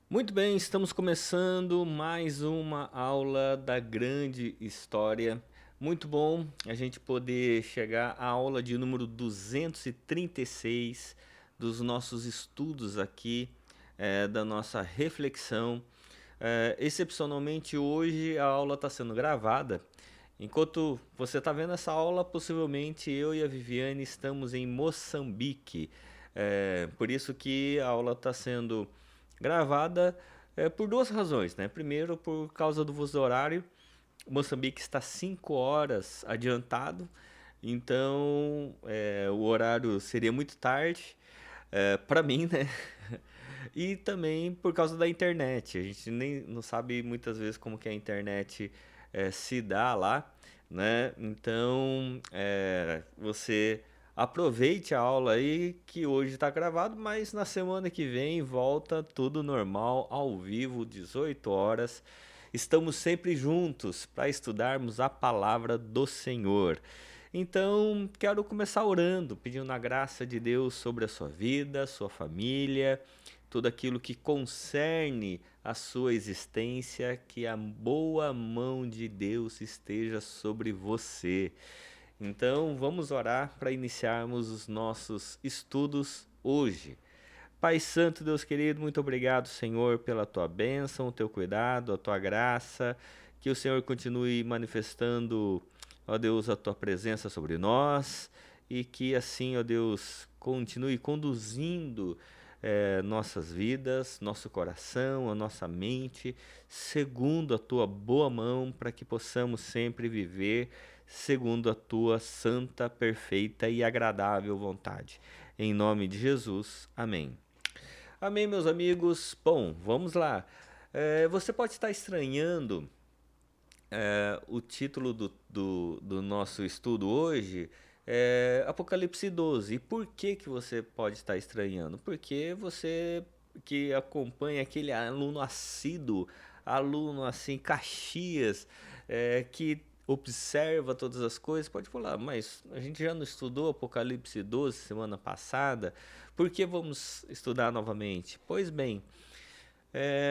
Muito bem, estamos começando mais uma aula da grande história. Muito bom a gente poder chegar à aula de número 236 dos nossos estudos aqui, da nossa reflexão. Excepcionalmente hoje a aula está sendo gravada. Enquanto você está vendo essa aula, possivelmente eu e a Viviane estamos em Moçambique. Por isso que a aula está sendo gravada por duas razões, né? Primeiro, por causa do fuso horário. Moçambique está 5 horas adiantado, então o horário seria muito tarde para mim, né? E também por causa da internet. A gente nem não sabe muitas vezes como que a internet se dá lá, né? Então, você aproveite a aula aí que hoje está gravado, mas na semana que vem volta tudo normal, ao vivo, 18 horas. Estamos sempre juntos para estudarmos a palavra do Senhor. Então, quero começar orando, pedindo a graça de Deus sobre a sua vida, sua família, tudo aquilo que concerne a sua existência, que a boa mão de Deus esteja sobre você. Então, vamos orar para iniciarmos os nossos estudos hoje. Pai Santo, Deus querido, muito obrigado, Senhor, pela tua bênção, o teu cuidado, a tua graça. Que o Senhor continue manifestando, ó Deus, a tua presença sobre nós e que assim, ó Deus, continue conduzindo nossas vidas, nosso coração, a nossa mente, segundo a tua boa mão, para que possamos sempre viver segundo a tua santa, perfeita e agradável vontade. Em nome de Jesus, amém. Amém, meus amigos. Bom, vamos lá. Você pode estar estranhando o título do nosso estudo hoje é Apocalipse 12. E por que que você pode estar estranhando? Porque você que acompanha aquele aluno assíduo, aluno assim, Caxias, que observa todas as coisas, pode falar, mas a gente já não estudou Apocalipse 12 semana passada, por que vamos estudar novamente? Pois bem,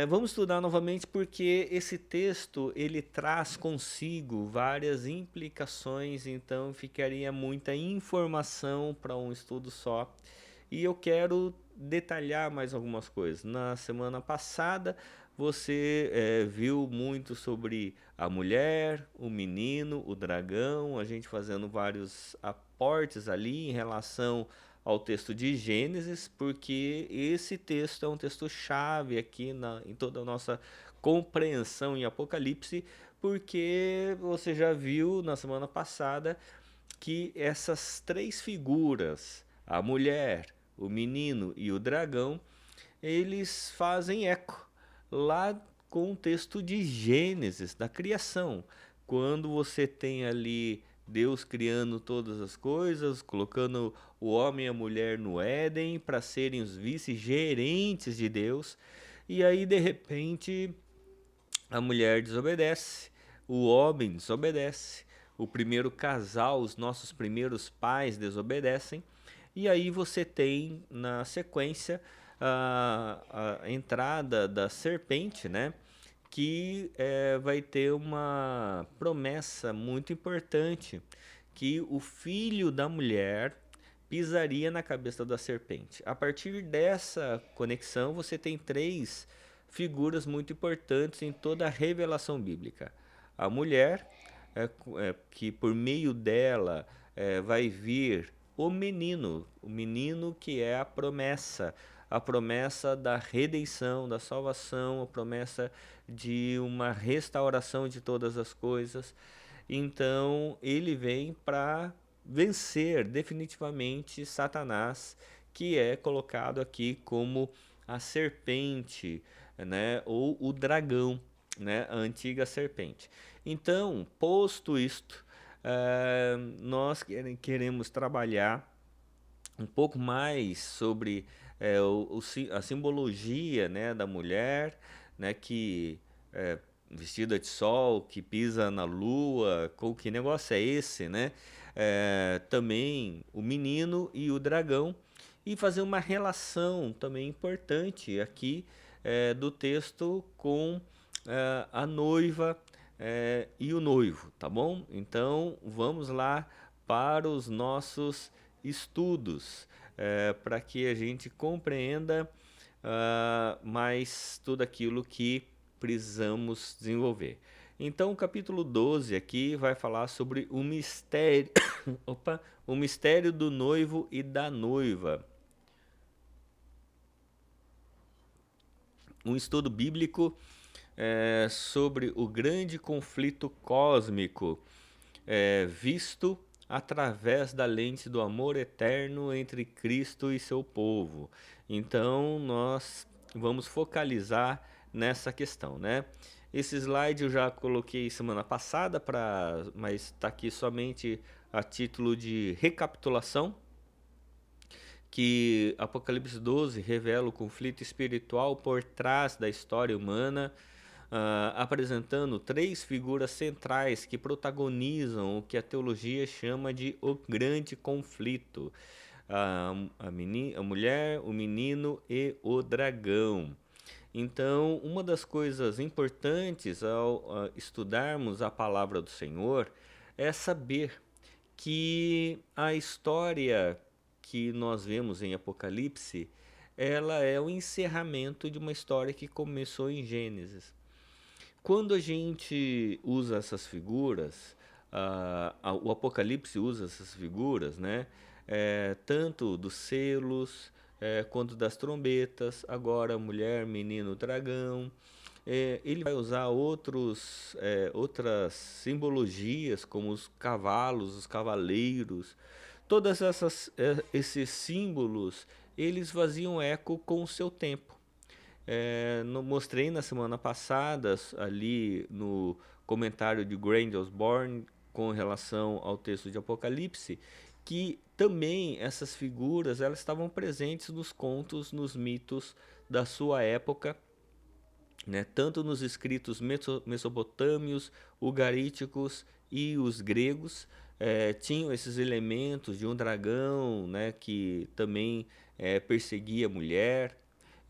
vamos estudar novamente porque esse texto ele traz consigo várias implicações, então ficaria muita informação para um estudo só. E eu quero detalhar mais algumas coisas. Na semana passada você viu muito sobre a mulher, o menino, o dragão, a gente fazendo vários aportes ali em relação ao texto de Gênesis, porque esse texto é um texto chave aqui em toda a nossa compreensão em Apocalipse, porque você já viu na semana passada que essas três figuras, a mulher, o menino e o dragão, eles fazem eco lá com o texto de Gênesis, da criação. Quando você tem ali Deus criando todas as coisas, colocando o homem e a mulher no Éden para serem os vice-gerentes de Deus, e aí de repente a mulher desobedece, o homem desobedece, o primeiro casal, os nossos primeiros pais desobedecem, e aí você tem na sequência a entrada da serpente, né? Que vai ter uma promessa muito importante, que o filho da mulher pisaria na cabeça da serpente. A partir dessa conexão, você tem três figuras muito importantes em toda a revelação bíblica. A mulher, que por meio dela vai vir o menino que é a promessa da redenção, da salvação, a promessa de uma restauração de todas as coisas. Então ele vem para vencer definitivamente Satanás, que é colocado aqui como a serpente, né, ou o dragão, né, a antiga serpente. Então, posto isto, nós queremos trabalhar um pouco mais sobre a simbologia, né, da mulher, né, que vestida de sol, que pisa na lua, que negócio é esse, né? Também o menino e o dragão, e fazer uma relação também importante aqui do texto com a noiva e o noivo, tá bom? Então vamos lá para os nossos estudos, para que a gente compreenda mais tudo aquilo que precisamos desenvolver. Então, o capítulo 12 aqui vai falar sobre o mistério, opa, o mistério do noivo e da noiva. Um estudo bíblico sobre o grande conflito cósmico visto através da lente do amor eterno entre Cristo e seu povo. Então, nós vamos focalizar nessa questão, né? Esse slide eu já coloquei semana passada, mas está aqui somente a título de recapitulação, que Apocalipse 12 revela o conflito espiritual por trás da história humana, apresentando três figuras centrais que protagonizam o que a teologia chama de o grande conflito: a mulher, o menino e o dragão. Então, uma das coisas importantes ao estudarmos a palavra do Senhor é saber que a história que nós vemos em Apocalipse, ela é o encerramento de uma história que começou em Gênesis. Quando a gente usa essas figuras, o Apocalipse usa essas figuras, né? Tanto dos selos, quanto das trombetas, agora mulher, menino, dragão. Ele vai usar outras simbologias, como os cavalos, os cavaleiros. Todas esses símbolos, eles faziam eco com o seu tempo. Mostrei na semana passada, ali no comentário de Grant Osborne, com relação ao texto de Apocalipse, que também essas figuras elas estavam presentes nos contos, nos mitos da sua época, né? Tanto nos escritos mesopotâmios, ugaríticos e os gregos, tinham esses elementos de um dragão, né, que também perseguia a mulher.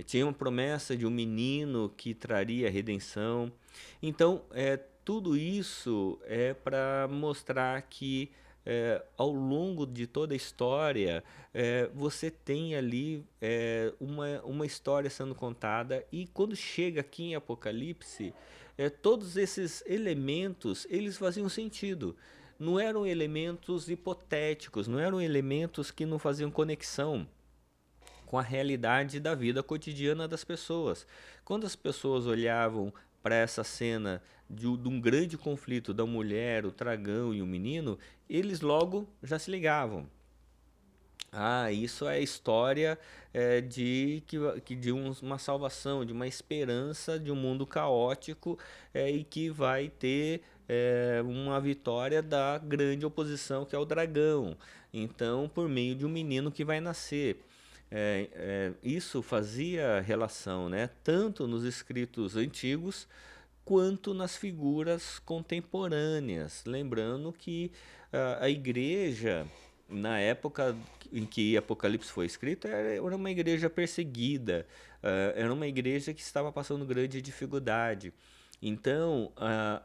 Tinha uma promessa de um menino que traria a redenção. Então, tudo isso é para mostrar que ao longo de toda a história, você tem ali uma história sendo contada, e quando chega aqui em Apocalipse, todos esses elementos eles faziam sentido. Não eram elementos hipotéticos, não eram elementos que não faziam conexão com a realidade da vida cotidiana das pessoas. Quando as pessoas olhavam para essa cena de um grande conflito da mulher, o dragão e o menino, eles logo já se ligavam. Isso é a história de uma salvação, de uma esperança de um mundo caótico, e que vai ter uma vitória da grande oposição que é o dragão. Então, por meio de um menino que vai nascer. Isso fazia relação, né, tanto nos escritos antigos quanto nas figuras contemporâneas. Lembrando que a igreja, na época em que Apocalipse foi escrito, era uma igreja perseguida, era uma igreja que estava passando grande dificuldade. Então, a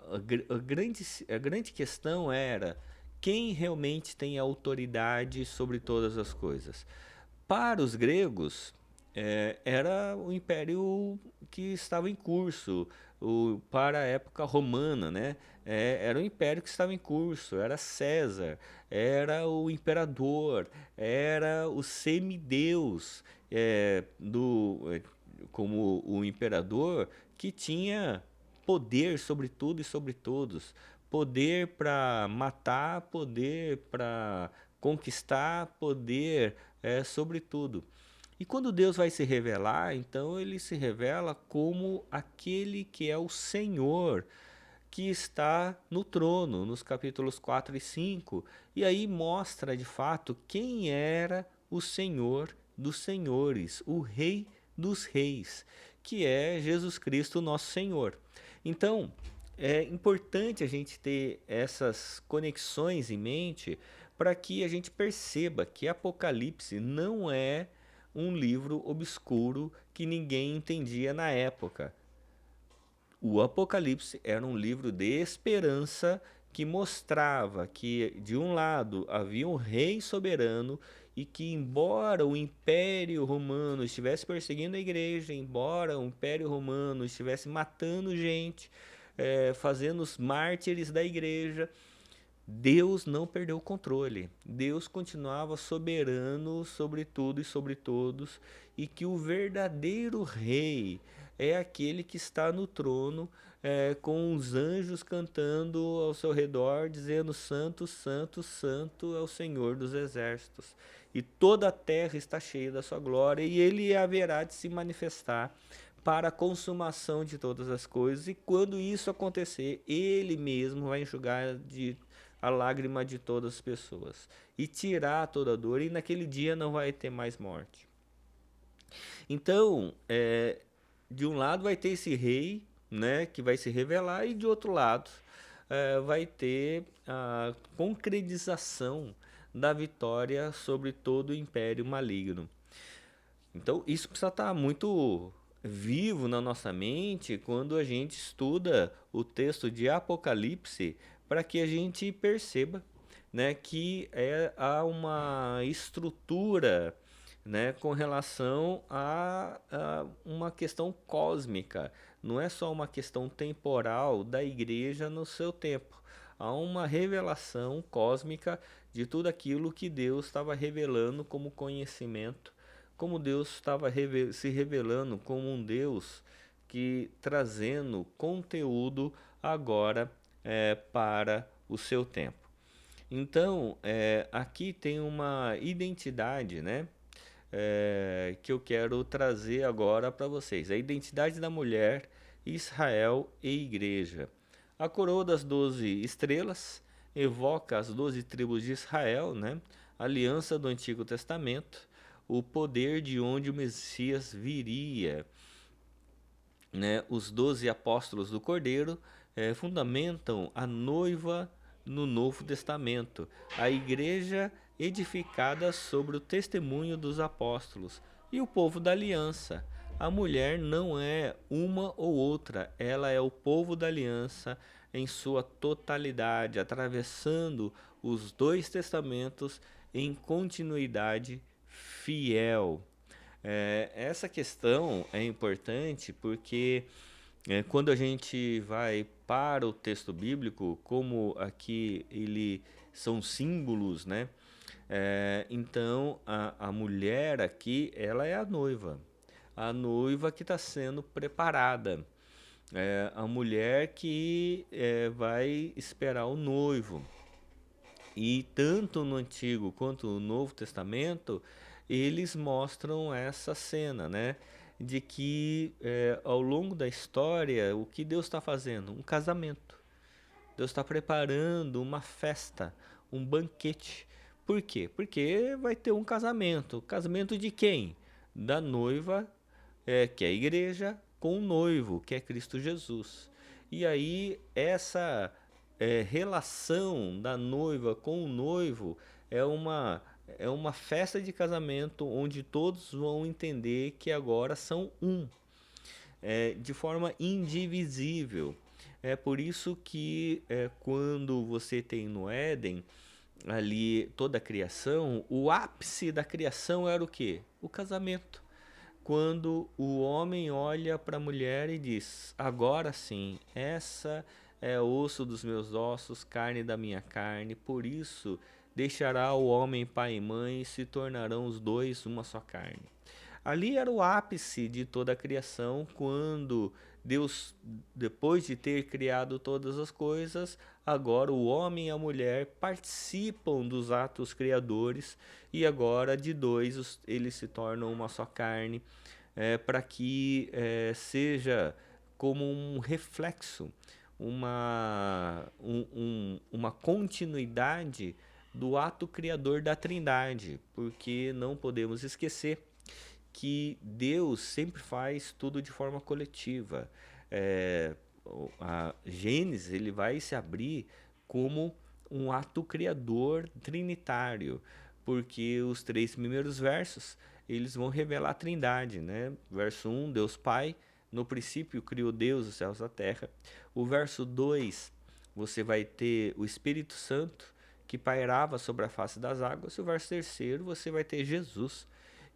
grande questão era quem realmente tem autoridade sobre todas as coisas. Para os gregos, era o império que estava em curso. Para a época romana, né? Era o império que estava em curso, era César, era o imperador, era o semideus, como o imperador, que tinha poder sobre tudo e sobre todos. Poder para matar, poder para conquistar, poder sobre tudo. E quando Deus vai se revelar, então ele se revela como aquele que é o Senhor, que está no trono, nos capítulos 4 e 5. E aí mostra de fato quem era o Senhor dos senhores, o Rei dos reis, que é Jesus Cristo, nosso Senhor. Então, é importante a gente ter essas conexões em mente para que a gente perceba que Apocalipse não é um livro obscuro que ninguém entendia na época. O Apocalipse era um livro de esperança que mostrava que, de um lado, havia um rei soberano e que, embora o Império Romano estivesse perseguindo a igreja, embora o Império Romano estivesse matando gente, fazendo os mártires da igreja, Deus não perdeu o controle. Deus continuava soberano sobre tudo e sobre todos, e que o verdadeiro rei é aquele que está no trono, com os anjos cantando ao seu redor, dizendo: Santo, Santo, Santo é o Senhor dos exércitos. E toda a terra está cheia da sua glória, e ele haverá de se manifestar para a consumação de todas as coisas. E quando isso acontecer, ele mesmo vai enxugar a lágrima de todas as pessoas e tirar toda a dor, e naquele dia não vai ter mais morte. Então, de um lado vai ter esse rei, né, que vai se revelar, e de outro lado vai ter a concretização da vitória sobre todo o império maligno. Então, isso precisa estar muito vivo na nossa mente quando a gente estuda o texto de Apocalipse, para que a gente perceba, né, que há uma estrutura, né, com relação a uma questão cósmica. Não é só uma questão temporal da igreja no seu tempo. Há uma revelação cósmica de tudo aquilo que Deus estava revelando como conhecimento, como Deus estava se revelando como um Deus que trazendo conteúdo agora para o seu tempo. Então, aqui tem uma identidade, né? Que eu quero trazer agora para vocês. A identidade da mulher, Israel e igreja. A coroa das 12 estrelas evoca as 12 tribos de Israel, né? A aliança do Antigo Testamento, o poder de onde o Messias viria, né? Os 12 apóstolos do Cordeiro fundamentam a noiva no Novo Testamento, a igreja edificada sobre o testemunho dos apóstolos, e o povo da aliança. A mulher não é uma ou outra, ela é o povo da aliança em sua totalidade, atravessando os dois testamentos em continuidade fiel. Essa questão é importante porque quando a gente vai para o texto bíblico, como aqui ele são símbolos, né? Então a mulher aqui, ela é a noiva que está sendo preparada, a mulher que vai esperar o noivo. E tanto no Antigo quanto no Novo Testamento, eles mostram essa cena, né? De que ao longo da história, o que Deus está fazendo? Um casamento. Deus está preparando uma festa, um banquete. Por quê? Porque vai ter um casamento. Casamento de quem? Da noiva, que é a igreja, com o noivo, que é Cristo Jesus. E aí, essa relação da noiva com o noivo é uma festa de casamento onde todos vão entender que agora são um, de forma indivisível. É por isso que quando você tem no Éden ali toda a criação, o ápice da criação era o quê? O casamento. Quando o homem olha para a mulher e diz: agora sim, essa é osso dos meus ossos, carne da minha carne, por isso deixará o homem pai e mãe e se tornarão os dois uma só carne. Ali era o ápice de toda a criação, quando Deus, depois de ter criado todas as coisas, agora o homem e a mulher participam dos atos criadores, e agora de dois eles se tornam uma só carne, para que seja como um reflexo, uma continuidade do ato criador da Trindade, porque não podemos esquecer que Deus sempre faz tudo de forma coletiva. É, a Gênesis ele vai se abrir como um ato criador trinitário, porque os 3 primeiros versos eles vão revelar a Trindade, né? Verso 1, Deus Pai, no princípio criou Deus os céus e a terra. O verso 2, você vai ter o Espírito Santo, que pairava sobre a face das águas. E o verso 3, você vai ter Jesus,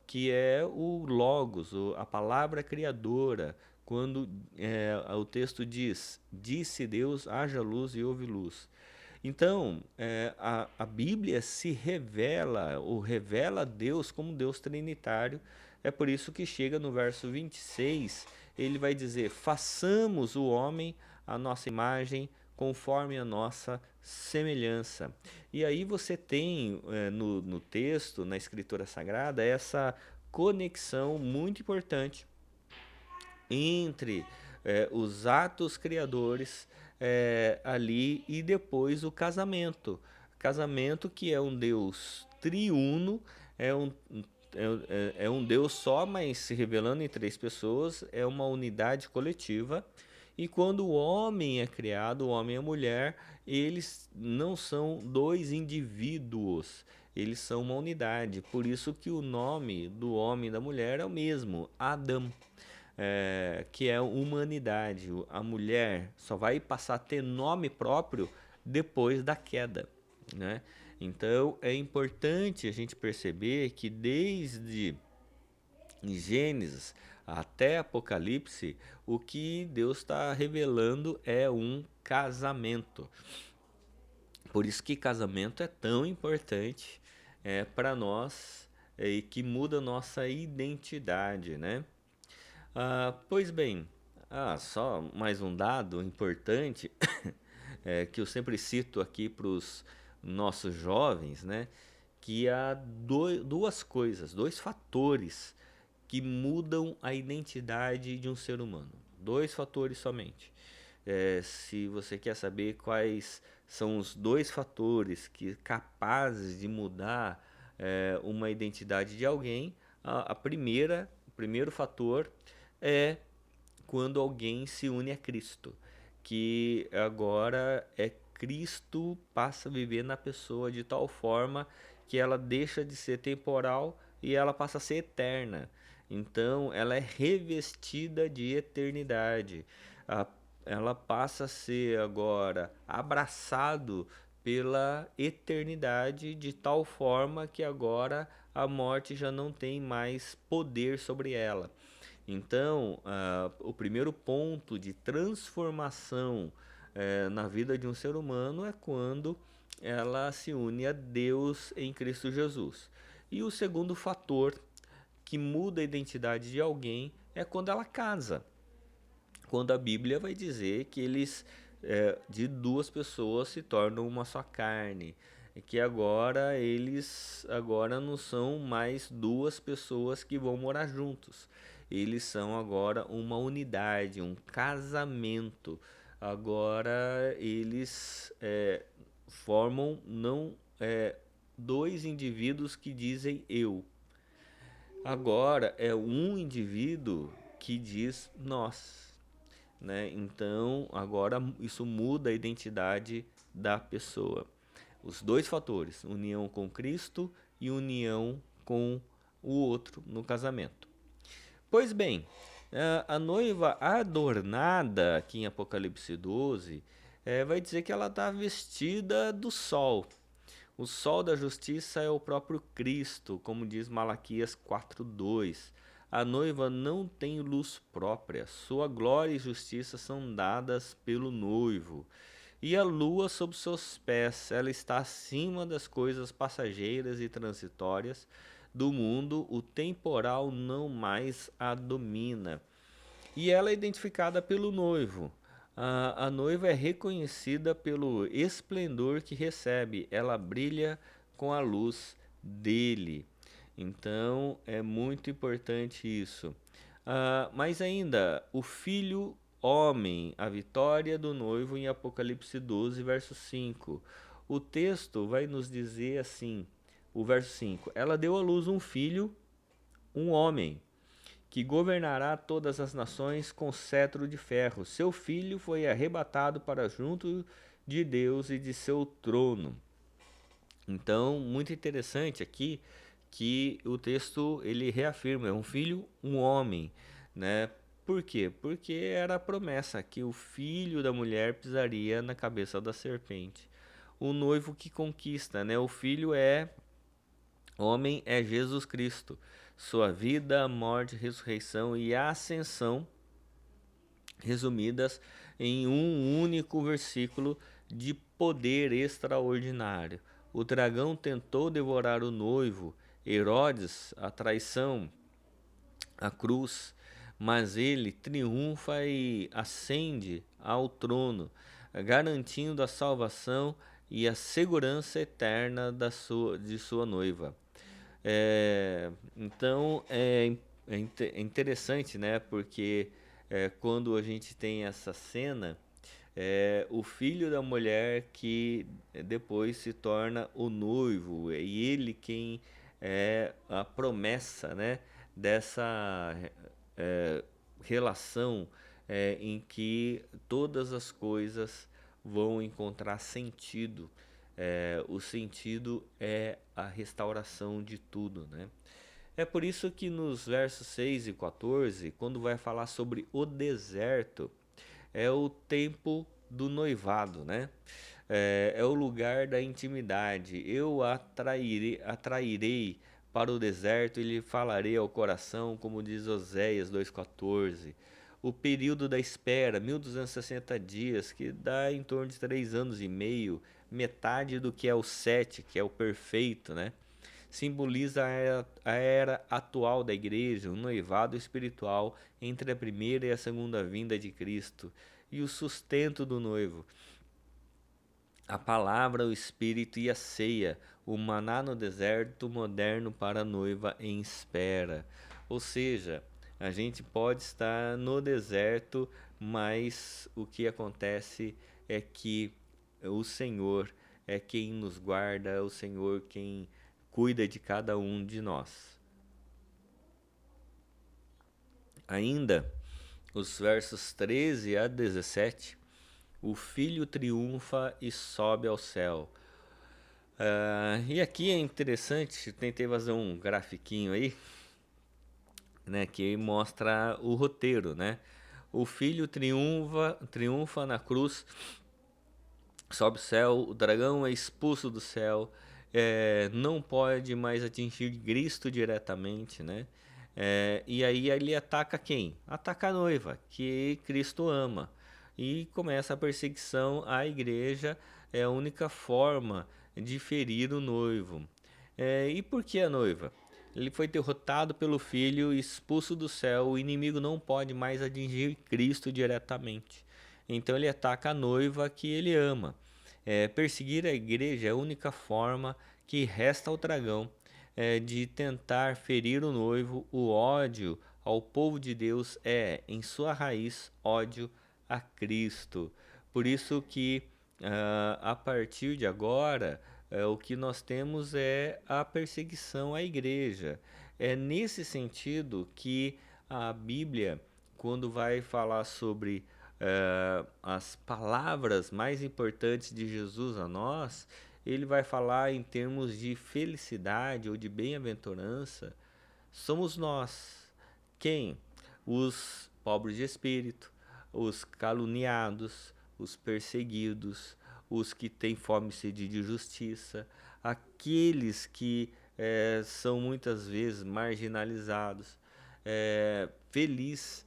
que é o Logos, a palavra criadora, quando o texto diz, disse Deus, haja luz e houve luz. Então, a Bíblia se revela, ou revela Deus como Deus trinitário. É por isso que chega no verso 26, ele vai dizer, façamos o homem a nossa imagem, conforme a nossa semelhança. E aí você tem no texto, na Escritura Sagrada, essa conexão muito importante entre os atos criadores ali e depois o casamento. Casamento que é um Deus triuno, é um Deus só, mas se revelando em três pessoas, é uma unidade coletiva. E quando o homem é criado, o homem e a mulher, eles não são dois indivíduos, eles são uma unidade. Por isso que o nome do homem e da mulher é o mesmo, Adão. Que é humanidade. A mulher só vai passar a ter nome próprio depois da queda, né? Então é importante a gente perceber que desde Gênesis até Apocalipse, o que Deus está revelando é um casamento. Por isso que casamento é tão importante para nós e que muda a nossa identidade, né? Pois bem, só mais um dado importante que eu sempre cito aqui para os nossos jovens, né? Que há duas coisas, dois fatores que mudam a identidade de um ser humano. Dois fatores somente. Se você quer saber quais são os dois fatores que capazes de mudar uma identidade de alguém, o primeiro fator é quando alguém se une a Cristo, que agora Cristo passa a viver na pessoa de tal forma que ela deixa de ser temporal e ela passa a ser eterna. Então, ela é revestida de eternidade. Ela passa a ser agora abraçado pela eternidade de tal forma que agora a morte já não tem mais poder sobre ela. Então, o primeiro ponto de transformação na vida de um ser humano é quando ela se une a Deus em Cristo Jesus. E o segundo fator que muda a identidade de alguém é quando ela casa. Quando a Bíblia vai dizer que eles, de duas pessoas, se tornam uma só carne. E que agora eles agora não são mais duas pessoas que vão morar juntos. Eles são agora uma unidade, um casamento. Agora eles formam não dois indivíduos que dizem eu. Agora é um indivíduo que diz nós, né? Então agora isso muda a identidade da pessoa. Os dois fatores, união com Cristo e união com o outro no casamento. Pois bem, a noiva adornada aqui em Apocalipse 12 vai dizer que ela está vestida do sol. O sol da justiça é o próprio Cristo, como diz Malaquias 4:2. A noiva não tem luz própria, sua glória e justiça são dadas pelo noivo. E a lua sob seus pés, ela está acima das coisas passageiras e transitórias do mundo, o temporal não mais a domina. E ela é identificada pelo noivo. A noiva é reconhecida pelo esplendor que recebe, ela brilha com a luz dele. Então é muito importante isso. Mas ainda, o filho homem, a vitória do noivo em Apocalipse 12, verso 5. O texto vai nos dizer assim, o verso 5: ela deu à luz um filho, um homem, que governará todas as nações com cetro de ferro. Seu filho foi arrebatado para junto de Deus e de seu trono. Então, muito interessante aqui que o texto ele reafirma, é um filho, um homem, né? Por quê? Porque era a promessa que o filho da mulher pisaria na cabeça da serpente. O noivo que conquista, né? O filho é homem, é Jesus Cristo. Sua vida, morte, ressurreição e ascensão resumidas em um único versículo de poder extraordinário. O dragão tentou devorar o noivo, Herodes, a traição, a cruz, mas ele triunfa e ascende ao trono, garantindo a salvação e a segurança eterna de sua noiva. Então é interessante, né? Porque quando a gente tem essa cena, o filho da mulher que depois se torna o noivo, e ele quem é a promessa, né? Dessa é, relação em que todas as coisas vão encontrar sentido. O sentido é a restauração de tudo, né? É por isso que nos versos 6 e 14, quando vai falar sobre o deserto, é o tempo do noivado, né? É o lugar da intimidade. Eu atrairei para o deserto e lhe falarei ao coração, como diz Oséias 2,14. O período da espera, 1260 dias, que dá em torno de 3 anos e meio, metade do que é o 7, que é o perfeito, né? Simboliza a era atual da igreja, um noivado espiritual entre a primeira e a segunda vinda de Cristo e o sustento do noivo. A palavra, o espírito e a ceia, o maná no deserto moderno para a noiva em espera. Ou seja, a gente pode estar no deserto, mas o que acontece é que o Senhor é quem nos guarda, é o Senhor quem cuida de cada um de nós. Ainda, os versos 13 a 17, o filho triunfa e sobe ao céu. E aqui é interessante, tentei fazer um grafiquinho aí, né, que mostra o roteiro, né? O filho triunfa na cruz, sobe o céu, o dragão é expulso do céu, não pode mais atingir Cristo diretamente, né? E aí ele ataca quem? Ataca a noiva, que Cristo ama. E começa a perseguição à igreja, é a única forma de ferir o noivo. E por que a noiva? Ele foi derrotado pelo filho, expulso do céu, o inimigo não pode mais atingir Cristo diretamente. Então ele ataca a noiva que ele ama. Perseguir a igreja é a única forma que resta ao dragão de tentar ferir o noivo. O ódio ao povo de Deus é, em sua raiz, ódio a Cristo. Por isso que a partir de agora o que nós temos é a perseguição à igreja. É nesse sentido que a Bíblia, quando vai falar sobre as palavras mais importantes de Jesus a nós, ele vai falar em termos de felicidade ou de bem-aventurança. Somos nós. Quem? Os pobres de espírito, os caluniados, os perseguidos, os que têm fome e sede de justiça, aqueles que são muitas vezes marginalizados. Feliz,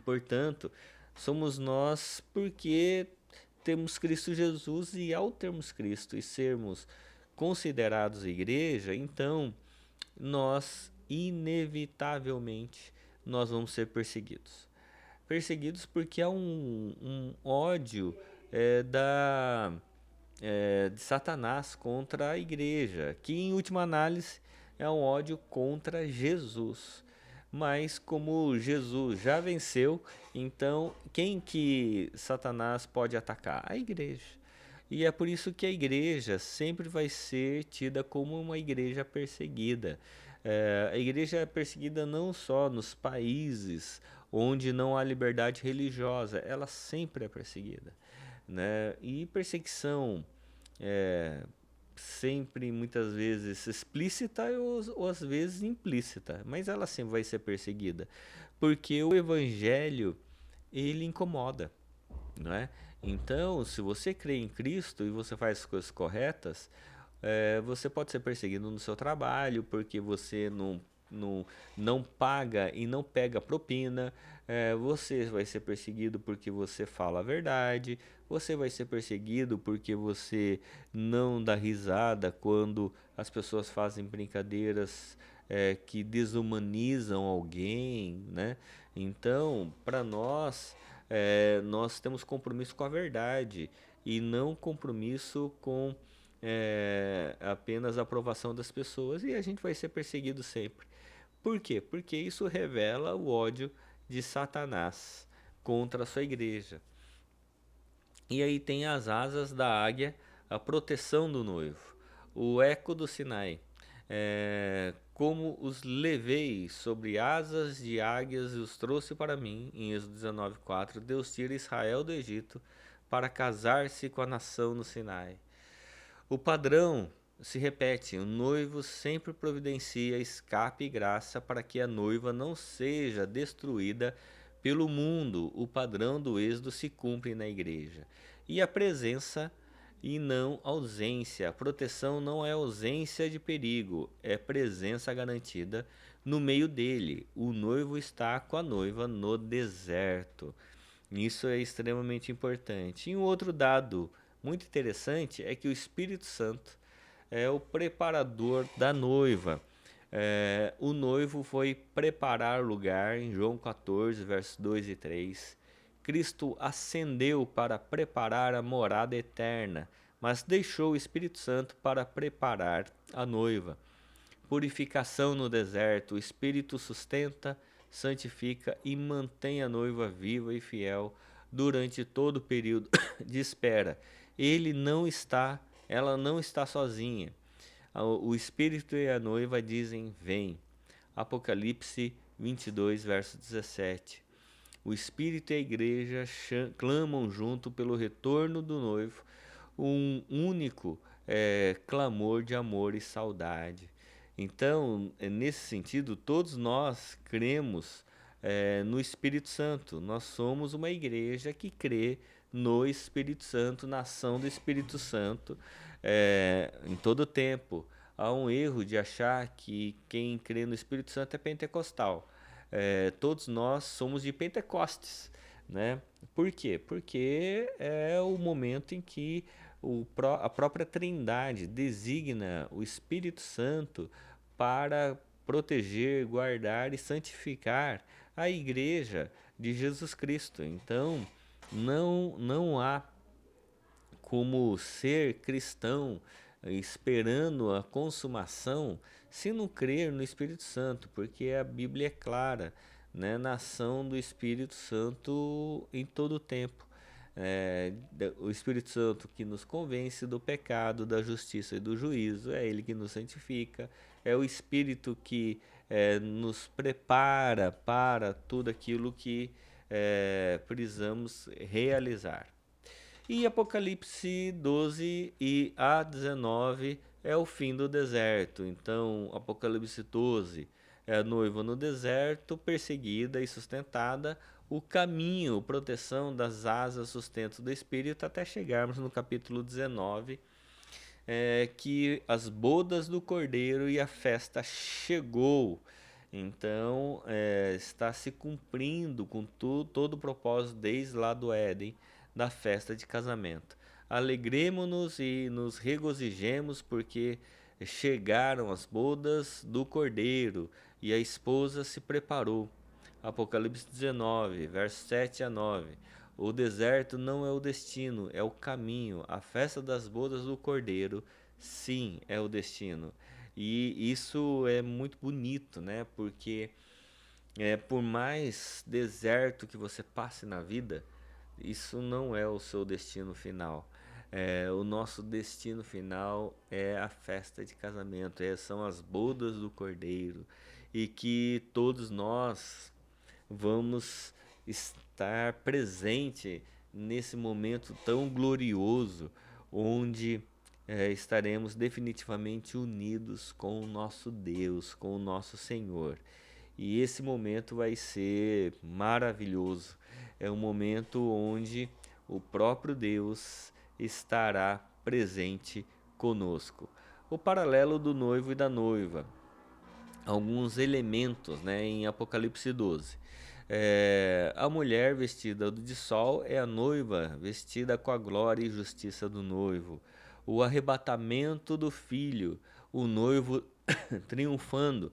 portanto, somos nós porque temos Cristo Jesus, e ao termos Cristo e sermos considerados igreja, então nós inevitavelmente nós vamos ser perseguidos. Perseguidos porque há um ódio de Satanás contra a igreja, que em última análise é um ódio contra Jesus. Mas como Jesus já venceu, então quem que Satanás pode atacar? A igreja. E é por isso que a igreja sempre vai ser tida como uma igreja perseguida. A igreja é perseguida não só nos países onde não há liberdade religiosa, ela sempre é perseguida, né? E perseguição sempre, muitas vezes, explícita ou às vezes implícita, mas ela sempre vai ser perseguida, porque o evangelho, ele incomoda, não é? Então, se você crê em Cristo e você faz as coisas corretas, você pode ser perseguido no seu trabalho porque você não, não paga e não pega propina. Você vai ser perseguido porque você fala a verdade. Você vai ser perseguido porque você não dá risada quando as pessoas fazem brincadeiras que desumanizam alguém, né? Então, para nós, nós temos compromisso com a verdade e não compromisso com apenas a aprovação das pessoas, e a gente vai ser perseguido sempre. Por quê? Porque isso revela o ódio de Satanás contra a sua igreja. E aí tem as asas da águia, a proteção do noivo, o eco do Sinai. Como os levei sobre asas de águias e os trouxe para mim, em Êxodo 19:4, Deus tira Israel do Egito para casar-se com a nação no Sinai. O padrão se repete: o noivo sempre providencia escape e graça para que a noiva não seja destruída pelo mundo. O padrão do êxodo se cumpre na igreja. E a presença e não ausência. A proteção não é ausência de perigo, é presença garantida no meio dele. O noivo está com a noiva no deserto. Isso é extremamente importante. E um outro dado muito interessante é que o Espírito Santo é o preparador da noiva. O noivo foi preparar lugar em João 14, versos 2 e 3. Cristo ascendeu para preparar a morada eterna, mas deixou o Espírito Santo para preparar a noiva. Purificação no deserto, o Espírito sustenta, santifica e mantém a noiva viva e fiel durante todo o período de espera. Ele não está, ela não está sozinha. O Espírito e a noiva dizem: vem. Apocalipse 22, verso 17. O Espírito e a igreja clamam junto pelo retorno do noivo, um único clamor de amor e saudade. Então, nesse sentido, todos nós cremos no Espírito Santo. Nós somos uma igreja que crê no Espírito Santo, na ação do Espírito Santo em todo o tempo. Há um erro de achar que quem crê no Espírito Santo é pentecostal. Todos nós somos de Pentecostes, né? Por quê? Porque é o momento em que a própria Trindade designa o Espírito Santo para proteger, guardar e santificar a igreja de Jesus Cristo. Então, não há como ser cristão esperando a consumação se não crer no Espírito Santo, porque a Bíblia é clara, né, na ação do Espírito Santo em todo o tempo. O Espírito Santo que nos convence do pecado, da justiça e do juízo, é Ele que nos santifica, é o Espírito que nos prepara para tudo aquilo que precisamos realizar. E Apocalipse 12 e a 19 é o fim do deserto. Então, Apocalipse 12 é a noiva no deserto, perseguida e sustentada, o caminho, proteção das asas, sustento do Espírito, até chegarmos no capítulo 19, que as bodas do Cordeiro e a festa chegou. Então, está se cumprindo com todo o propósito desde lá do Éden, da festa de casamento. Alegremo-nos e nos regozijemos, porque chegaram as bodas do Cordeiro e a esposa se preparou. Apocalipse 19, versos 7 a 9. O deserto não é o destino, é o caminho. A festa das bodas do Cordeiro, sim, é o destino. E isso é muito bonito, né? Porque por mais deserto que você passe na vida, isso não é o seu destino final. O nosso destino final é a festa de casamento, são as bodas do Cordeiro, e que todos nós vamos estar presente nesse momento tão glorioso, onde estaremos definitivamente unidos com o nosso Deus, com o nosso Senhor. E esse momento vai ser maravilhoso. É um momento onde o próprio Deus estará presente conosco. O paralelo do noivo e da noiva, alguns elementos, né, em Apocalipse 12. A mulher vestida de sol é a noiva vestida com a glória e justiça do noivo. O arrebatamento do filho, o noivo triunfando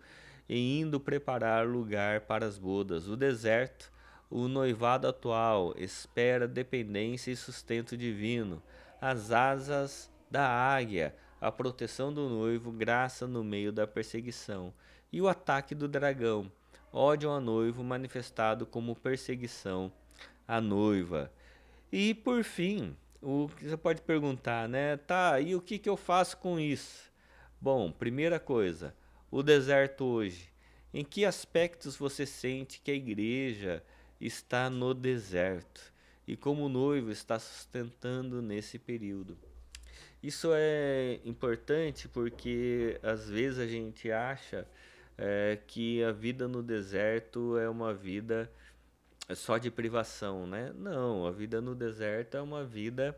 e indo preparar lugar para as bodas. O deserto, o noivado atual, espera dependência e sustento divino. As asas da águia, a proteção do noivo, graça no meio da perseguição. E o ataque do dragão, ódio ao noivo manifestado como perseguição à noiva. E por fim, o que você pode perguntar, né? Tá, e o que que eu faço com isso? Bom, primeira coisa, o deserto hoje. Em que aspectos você sente que a igreja está no deserto? E como o noivo está sustentando nesse período? Isso é importante porque às vezes a gente acha que a vida no deserto é uma vida só de privação, né? Não, a vida no deserto é uma vida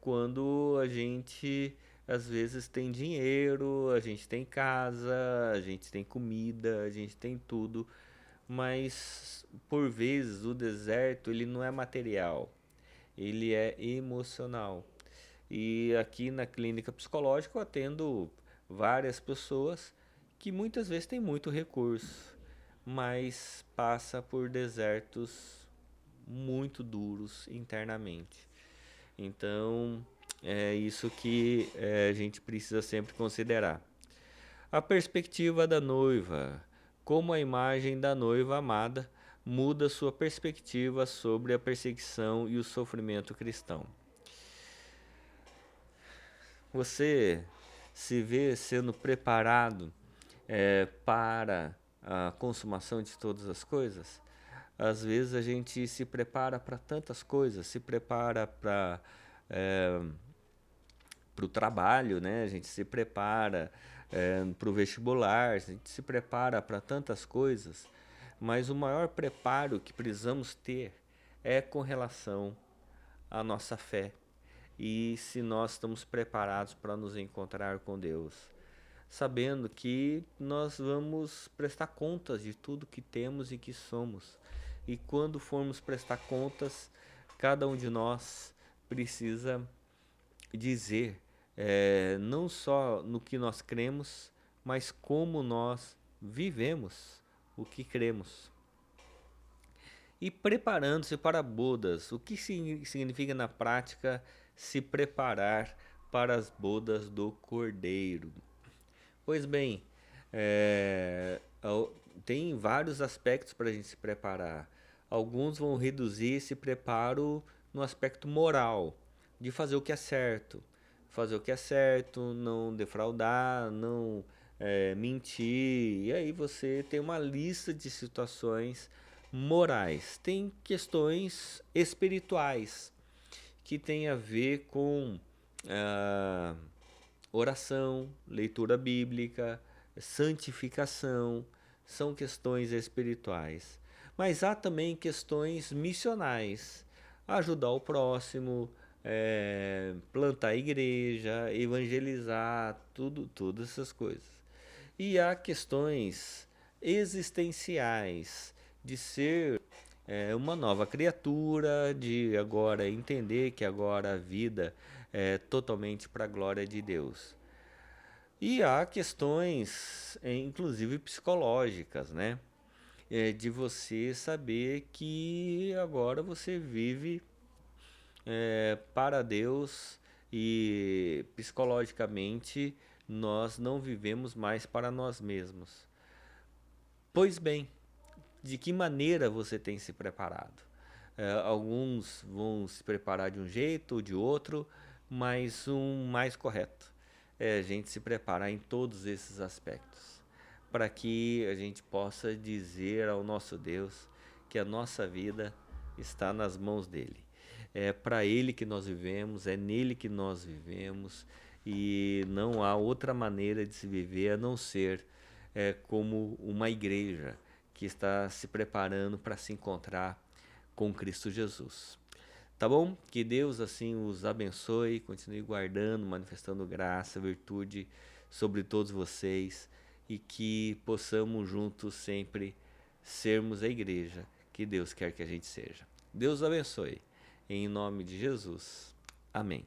quando a gente às vezes tem dinheiro, a gente tem casa, a gente tem comida, a gente tem tudo, mas por vezes o deserto ele não é material, ele é emocional. E aqui na clínica psicológica eu atendo várias pessoas que muitas vezes têm muito recurso, mas passa por desertos muito duros internamente. Então, é isso que a gente precisa sempre considerar. A perspectiva da noiva. Como a imagem da noiva amada muda sua perspectiva sobre a perseguição e o sofrimento cristão. Você se vê sendo preparado para a consumação de todas as coisas? Às vezes a gente se prepara para tantas coisas, se prepara para o trabalho, né? A gente se prepara para o vestibular, a gente se prepara para tantas coisas, mas o maior preparo que precisamos ter é com relação à nossa fé e se nós estamos preparados para nos encontrar com Deus, sabendo que nós vamos prestar contas de tudo que temos e que somos. E quando formos prestar contas, cada um de nós precisa dizer não só no que nós cremos, mas como nós vivemos o que cremos. E preparando-se para bodas, o que significa na prática se preparar para as bodas do Cordeiro? Pois bem, tem vários aspectos para a gente se preparar. Alguns vão reduzir esse preparo no aspecto moral, de fazer o que é certo. Fazer o que é certo, não defraudar, não mentir. E aí você tem uma lista de situações morais. Tem questões espirituais que tem a ver com ah, oração, leitura bíblica, santificação, são questões espirituais. Mas há também questões missionais, ajudar o próximo, plantar a igreja, evangelizar, todas essas coisas. E há questões existenciais, de ser uma nova criatura, de agora entender que agora a vida é totalmente para a glória de Deus. E há questões, inclusive psicológicas, né? De você saber que agora você vive para Deus e psicologicamente nós não vivemos mais para nós mesmos. Pois bem, de que maneira você tem se preparado? Alguns vão se preparar de um jeito ou de outro, mas um mais correto é a gente se preparar em todos esses aspectos, para que a gente possa dizer ao nosso Deus que a nossa vida está nas mãos dele. É para Ele que nós vivemos, é nele que nós vivemos e não há outra maneira de se viver a não ser como uma igreja que está se preparando para se encontrar com Cristo Jesus. Tá bom? Que Deus assim os abençoe, continue guardando, manifestando graça, virtude sobre todos vocês e que possamos juntos sempre sermos a igreja que Deus quer que a gente seja. Deus abençoe. Em nome de Jesus. Amém.